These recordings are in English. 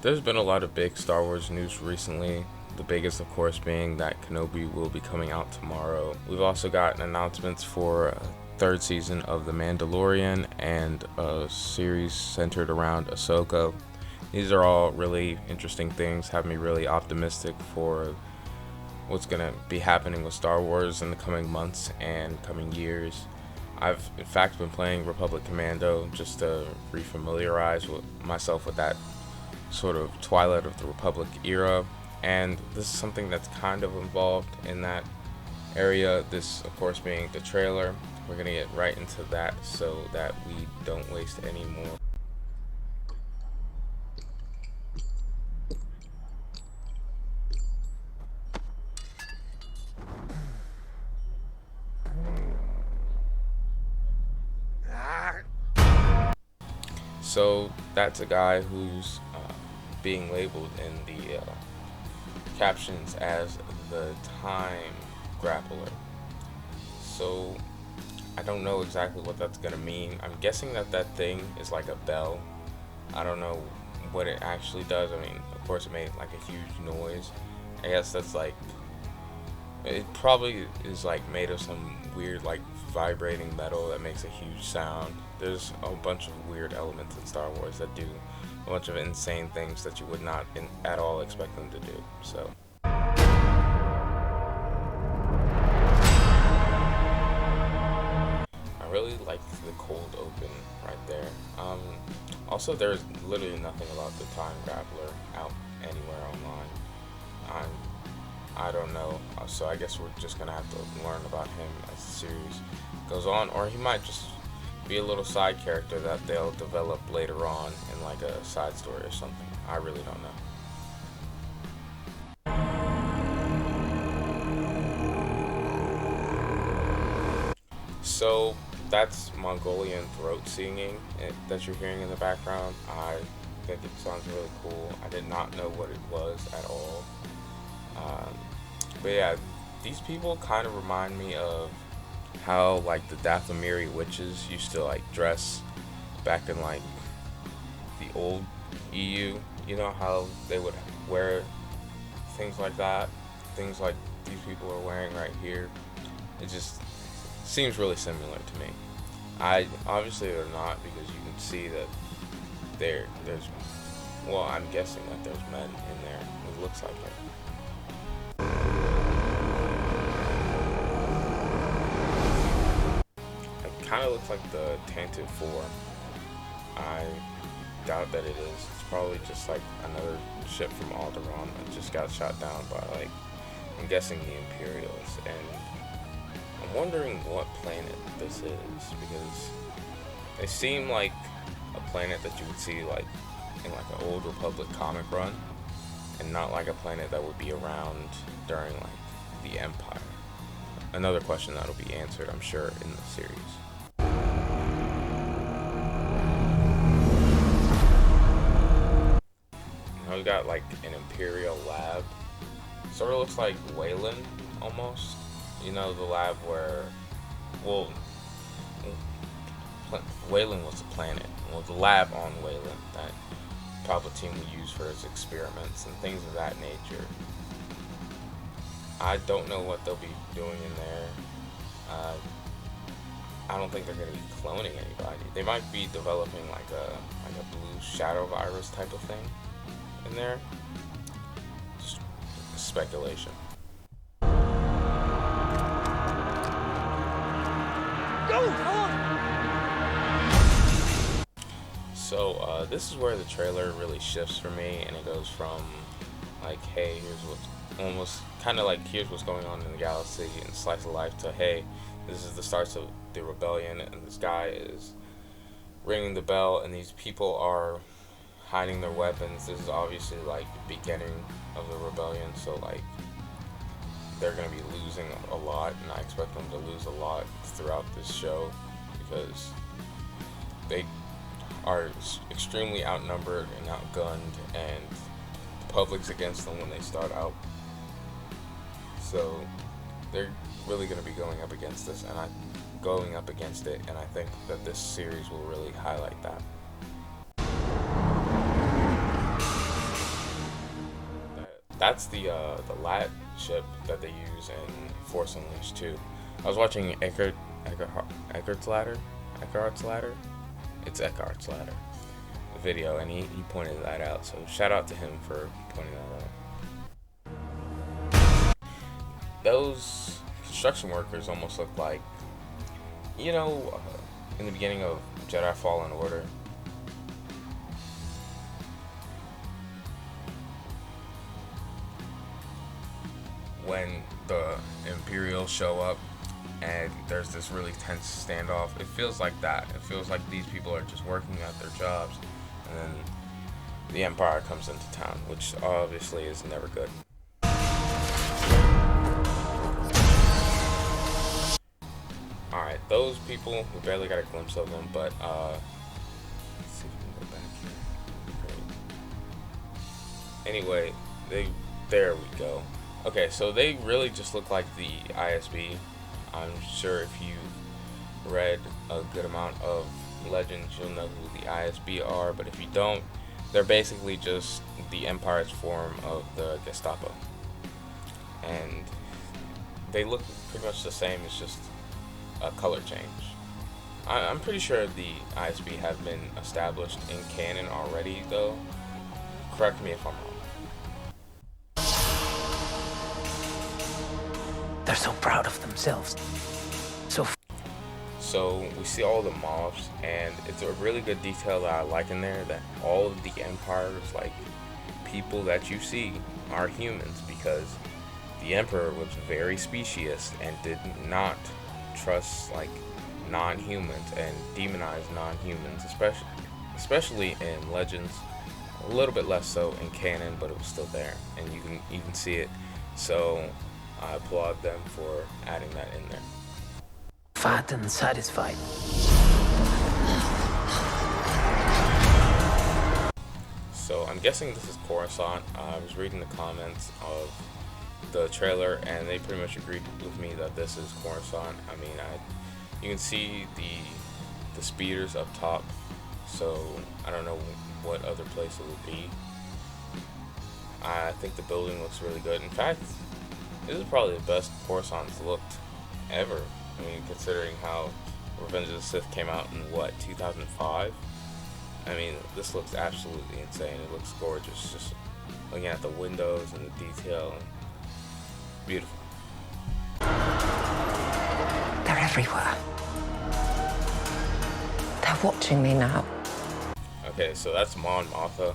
There's been a lot of big Star Wars news recently. The biggest, of course, being that Kenobi will be coming out tomorrow. We've also gotten announcements for a third season of The Mandalorian and a series centered around Ahsoka. These are all really interesting things, have me really optimistic for what's going to be happening with Star Wars in the coming months and coming years. I've in fact been playing Republic Commando just to refamiliarize myself with that sort of Twilight of the Republic era, and this is something that's kind of involved in that area. This, of course, being the trailer. We're gonna get right into that so that we don't waste any more. So that's a guy who's being labeled in the captions as the Time Grappler. So I don't know exactly what that's gonna mean. I'm guessing that thing is like a bell. I don't know what it actually does. I mean, of course, it made like a huge noise. I guess that's like, it probably is like made of some weird like vibrating metal that makes a huge sound. There's a bunch of weird elements in Star Wars that do a bunch of insane things that you would not at all expect them to do. So I really like the cold open right there. Also, there's literally nothing about the Time Grappler out anywhere online. I don't know, so I guess we're just gonna have to learn about him as the series goes on, or he might just be a little side character that they'll develop later on in like a side story or something. I really don't know. So that's Mongolian throat singing that you're hearing in the background. I think it sounds really cool. I did not know what it was at all. But yeah, these people kind of remind me of how like the Dathomiri witches used to like dress back in like the old EU. You know how they would wear things like that, things like these people are wearing right here. It just seems really similar to me. I obviously they're not, because you can see that there's well, I'm guessing that there's men in there. It looks like it. Kind of looks like the Tantive 4. I doubt that it is. It's probably just like another ship from Alderaan that just got shot down by, like, I'm guessing the Imperials. And I'm wondering what planet this is, because they seem like a planet that you would see like in like an old Republic comic run, and not like a planet that would be around during like the Empire. Another question that'll be answered, I'm sure, in the series. Now we got like an Imperial lab. Sort of looks like Wayland almost. You know, the lab where, well, Wayland was the planet. Well, the lab on Wayland that Palpatine would use for his experiments and things of that nature. I don't know what they'll be doing in there. I don't think they're going to be cloning anybody. They might be developing like a blue shadow virus type of thing in there. Just speculation. So this is where the trailer really shifts for me, and it goes from like, hey, here's what's almost kind of like, here's what's going on in the galaxy and slice of life, to, hey, this is the start of the rebellion, and this guy is ringing the bell, and these people are hiding their weapons. This is obviously like the beginning of the rebellion, so like they're going to be losing a lot, and I expect them to lose a lot throughout this show, because they are extremely outnumbered and outgunned, and the public's against them when they start out. So they're really going to be going up against it, and I think that this series will really highlight that. That's the lat ship that they use in Force Unleashed too. I was watching Eckhart's Ladder. Eckhart's Ladder. It's Eckhart's Ladder. The video, and he pointed that out. So shout out to him for pointing that out. Those construction workers almost look like, in the beginning of Jedi Fallen Order. When the Imperials show up and there's this really tense standoff, it feels like that. It feels like these people are just working at their jobs, and then the Empire comes into town, which obviously is never good. Alright, those people, we barely got a glimpse of them, but let's see if we can go back here. Great. Anyway, there we go. Okay, so they really just look like the ISB. I'm sure if you've read a good amount of Legends, you'll know who the ISB are, but if you don't, they're basically just the Empire's form of the Gestapo. And they look pretty much the same, it's just a color change. I'm pretty sure the ISB have been established in canon already, though. Correct me if I'm wrong. They're so proud of themselves. So we see all the mobs, and it's a really good detail that I like in there, that all of the Empire's people that you see are humans, because the Emperor was very specious and did not trust non-humans and demonize non-humans, especially in Legends. A little bit less so in canon, but it was still there, and you can even see it. So I applaud them for adding that in there. Fat and satisfied. So I'm guessing this is Coruscant. I was reading the comments of the trailer, and they pretty much agreed with me that this is Coruscant. I mean, you can see the speeders up top, so I don't know what other place it would be. I think the building looks really good. In fact, this is probably the best Coruscant's looked ever. I mean, considering how Revenge of the Sith came out in, 2005? I mean, this looks absolutely insane. It looks gorgeous, just looking at the windows and the detail. And beautiful. They're everywhere. They're watching me now. Okay, so that's Mon Mothma.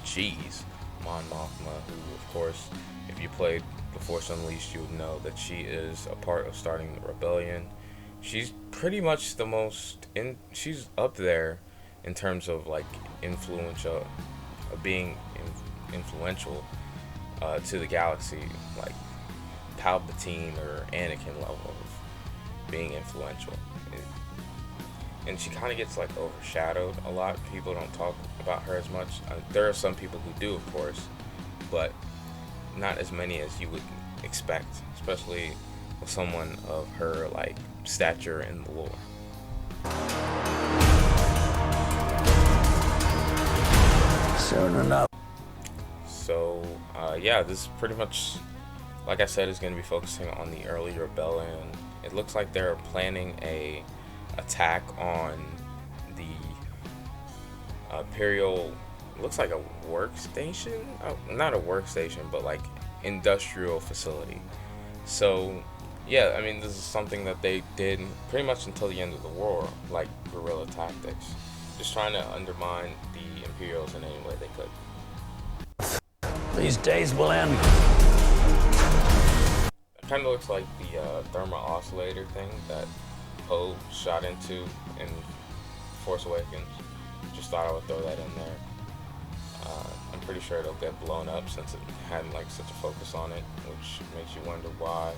Jeez. Mon Mothma, who, of course, if you played The Force Unleashed, you would know that she is a part of starting the rebellion. She's pretty much the most she's up there in terms of being influential to the galaxy, like Palpatine or Anakin level of being influential. And she kind of gets overshadowed a lot. People don't talk about her as much. There are some people who do, of course, but not as many as you would expect, especially with someone of her stature in the lore. Soon enough. So yeah, this is pretty much, like I said, is going to be focusing on the early rebellion. It looks like they're planning a attack on the Imperial, looks like a workstation, not a workstation, but industrial facility. So yeah, I mean, this is something that they did pretty much until the end of the war, like guerrilla tactics, just trying to undermine the Imperials in any way they could. These days will end. It kind of looks like the thermal oscillator thing that Poe shot into in Force Awakens. Just thought I would throw that in there. I'm pretty sure it'll get blown up since it had such a focus on it, which makes you wonder why.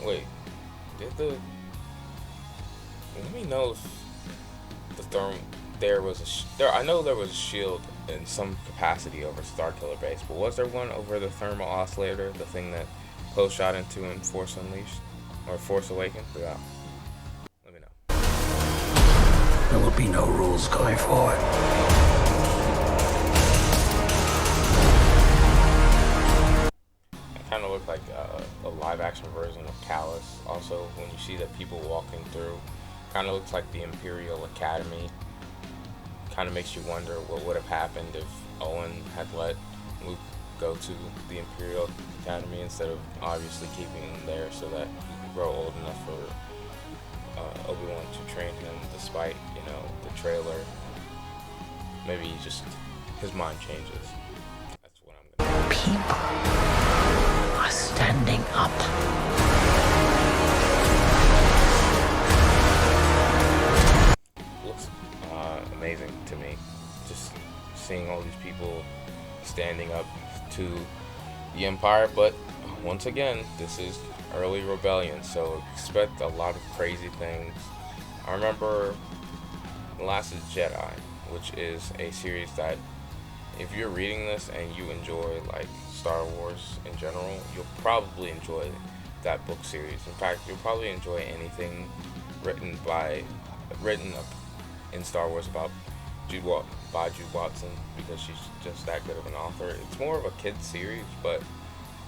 Wait, let me know if I know there was a shield in some capacity over Starkiller Base, but was there one over the thermal oscillator, the thing that Poe shot into in Force Unleashed or Force Awakens? Yeah. Let me know. There will be no rules going forward. look like a live-action version of Callus. Also, when you see the people walking through, kind of looks like the Imperial Academy. Kind of makes you wonder what would have happened if Owen had let Luke go to the Imperial Academy instead of obviously keeping him there so that he could grow old enough for Obi-Wan to train him, despite, you know, the trailer. Maybe his mind changes. That's what I'm gonna. People are standing up. Looks amazing to me. Just seeing all these people standing up to the Empire, but once again, this is early rebellion, so expect a lot of crazy things. I remember The Last Jedi, which is a series that, if you're reading this and you enjoy like Star Wars in general, you'll probably enjoy that book series. In fact, you'll probably enjoy anything written up in Star Wars about Jude Watson, because she's just that good of an author. It's more of a kid's series, but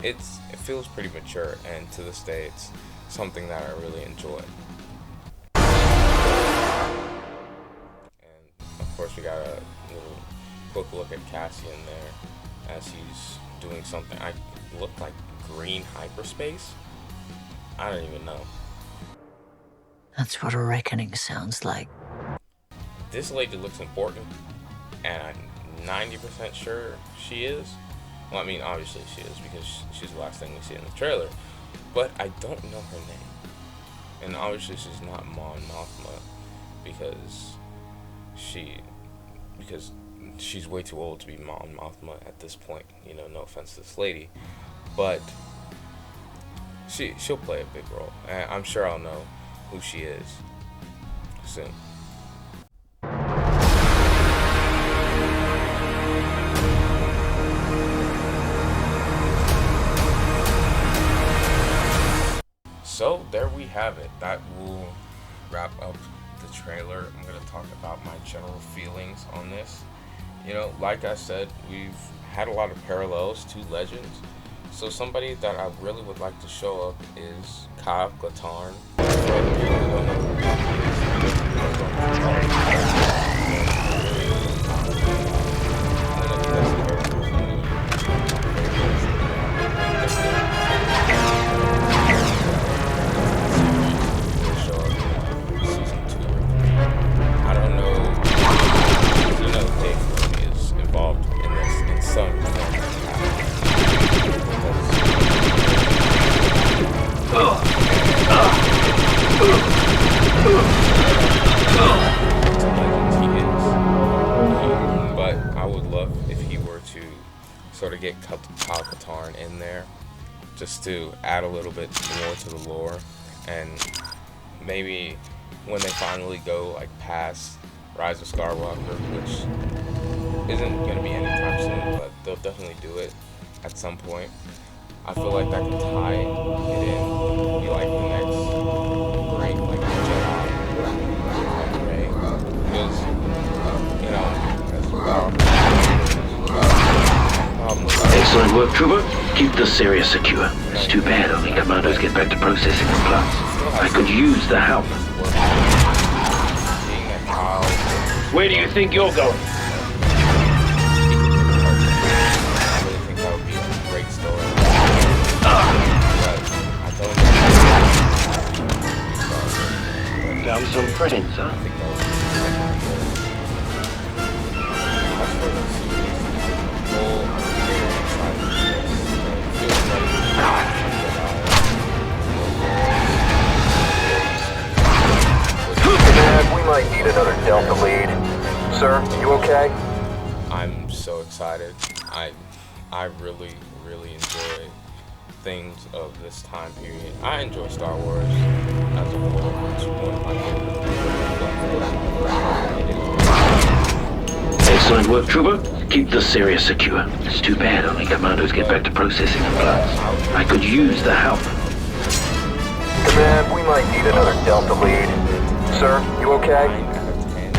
it feels pretty mature, and to this day, it's something that I really enjoy. And of course, we got a little quick look at Cassian there as he's doing something. I look like green hyperspace. I don't even know. That's what a reckoning sounds like. This lady looks important, and I'm 90% sure she is. Well, I mean, obviously she is, because she's the last thing we see in the trailer. But I don't know her name. And obviously she's not Mon Mothma, because she's way too old to be Mon Mothma at this point. You know, no offense to this lady. But she'll play a big role. And I'm sure I'll know who she is soon. So there we have it. That will wrap up the trailer. I'm going to talk about my general feelings on this. You know, like I said, we've had a lot of parallels to Legends. So somebody that I really would like to show up is Kyle Katarn. But I would love if he were to sort of get Kyle Katarn in there, just to add a little bit more to the lore, and maybe when they finally go like past Rise of Skywalker, which isn't going to be anytime soon, but they'll definitely do it at some point. I feel like that can tie it in, be like the next great like Jedi Rey, because you know, Excellent work, Trooper. Keep this area secure. It's too bad only commandos get back to processing the plants. I could use the help. Where do you think you're going? I really think that would be a great story. Found some prints, huh? Command, we might need another Delta lead. Sir, you okay? I'm so excited. I really enjoy things of this time period. I enjoy Star Wars as a whole. It's one of my favorites. Excellent work, Trooper. Keep this area secure. It's too bad only commandos get back to processing the plants. I could use the help. Command, we might need another Delta lead. Sir, you okay? 9 out of 10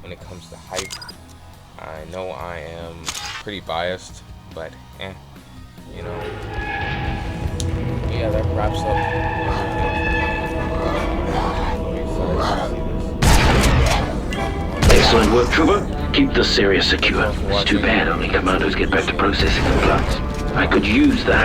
when it comes to hype. I know I am pretty biased, but you know, yeah, that wraps up everything. Excellent work, Trooper. Keep the Sirius secure. It's too bad only commandos get back to processing the plans. I could use the